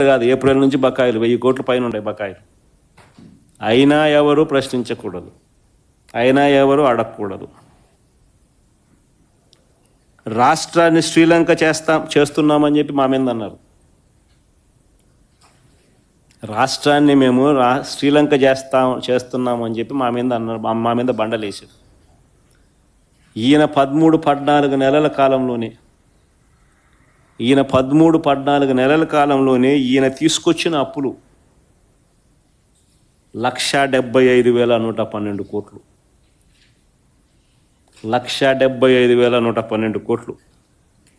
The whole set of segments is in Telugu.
కాదు, ఏప్రిల్ నుంచి బకాయిలు 1000 కోట్ల పైన ఉన్నాయి బకాయిలు. అయినా ఎవరు ప్రశ్నించకూడదు, అయినా ఎవరు అడగకూడదు. రాష్ట్రాన్ని శ్రీలంక చేస్తున్నామని చెప్పి మా మీద అన్నారు. రాష్ట్రాన్ని మేము శ్రీలంక చేస్తున్నామని చెప్పి మా మీద అన్నారు, మా మీద బండలేసారు. ఈయన 13-14 నెలల కాలంలోనే ఈయన తీసుకొచ్చిన అప్పులు 1,75,112 కోట్లు. 1,75,112 కోట్లు.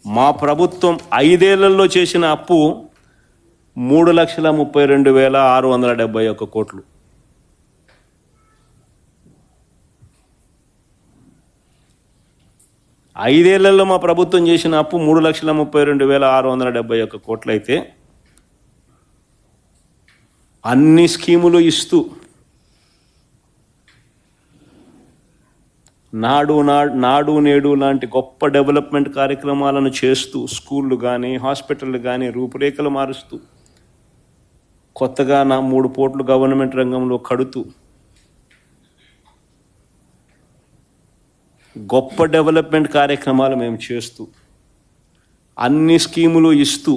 మా ప్రభుత్వం 5 ఏళ్లలో చేసిన అప్పు 3,32,671 కోట్లు. ఐదేళ్లలో మా ప్రభుత్వం చేసిన అప్పు 3,32,671 కోట్లు అయితే, అన్ని స్కీములు ఇస్తూ నాడు నేడు లాంటి గొప్ప డెవలప్మెంట్ కార్యక్రమాలను చేస్తూ, స్కూళ్ళు కానీ హాస్పిటళ్ళు కానీ రూపురేఖలు మారుస్తూ, కొత్తగా 3 పోర్టులు గవర్నమెంట్ రంగంలో కడుతూ, గొప్ప డెవలప్మెంట్ కార్యక్రమాలు మేము చేస్తూ, అన్ని స్కీములు ఇస్తూ,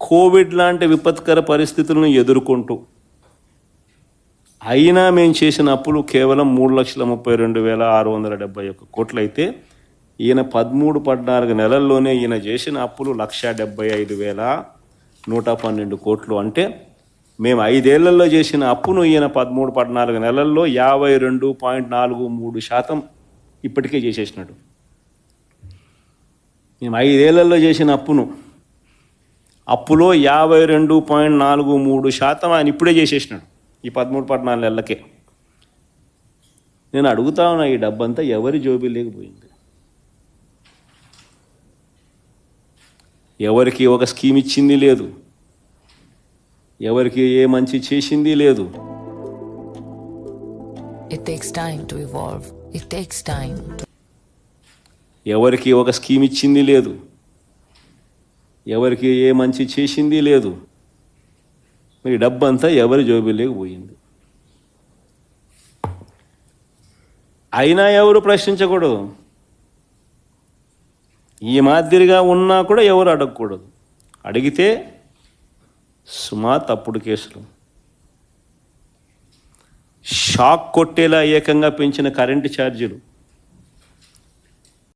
కోవిడ్ లాంటి విపత్కర పరిస్థితులను ఎదుర్కొంటూ, అయినా మేము చేసిన అప్పులు కేవలం 3,32,671 కోట్లు అయితే, ఈయన 13-14 నెలల్లోనే ఈయన చేసిన అప్పులు 1,75,112 కోట్లు. అంటే మేము 5 ఏళ్లలో చేసిన అప్పును ఈయన 13-14 నెలల్లో 52.43% ఇప్పటికే చేసేసినాడు. మేము 5 ఏళ్లలో చేసిన అప్పులో 52.43% ఆయన ఇప్పుడే చేసేసినాడు ఈ 13-14 నెలలకే. నేను అడుగుతా ఉన్నా, ఈ డబ్బంతా ఎవరి జోబీ లేకపోయింది? ఎవరికి ఒక స్కీమ్ ఇచ్చింది లేదు, ఎవరికి ఏ మంచి చేసింది లేదు. It takes time to evolve. It takes time to... ఎవరికి ఒక స్కీమ్ ఇచ్చింది లేదు, ఎవరికి ఏ మంచి చేసింది లేదు. మరి డబ్బంతా ఎవరి జోబీలోకి పోయింది. అయినా ఎవరు ప్రశ్నించకూడదు, ఈ మాదిరిగా ఉన్నా కూడా ఎవరు అడగకూడదు. అడిగితే సుమా తప్పుడు కేసులు. షాక్ కొట్టేలా ఏకంగా పెంచిన కరెంటు ఛార్జీలు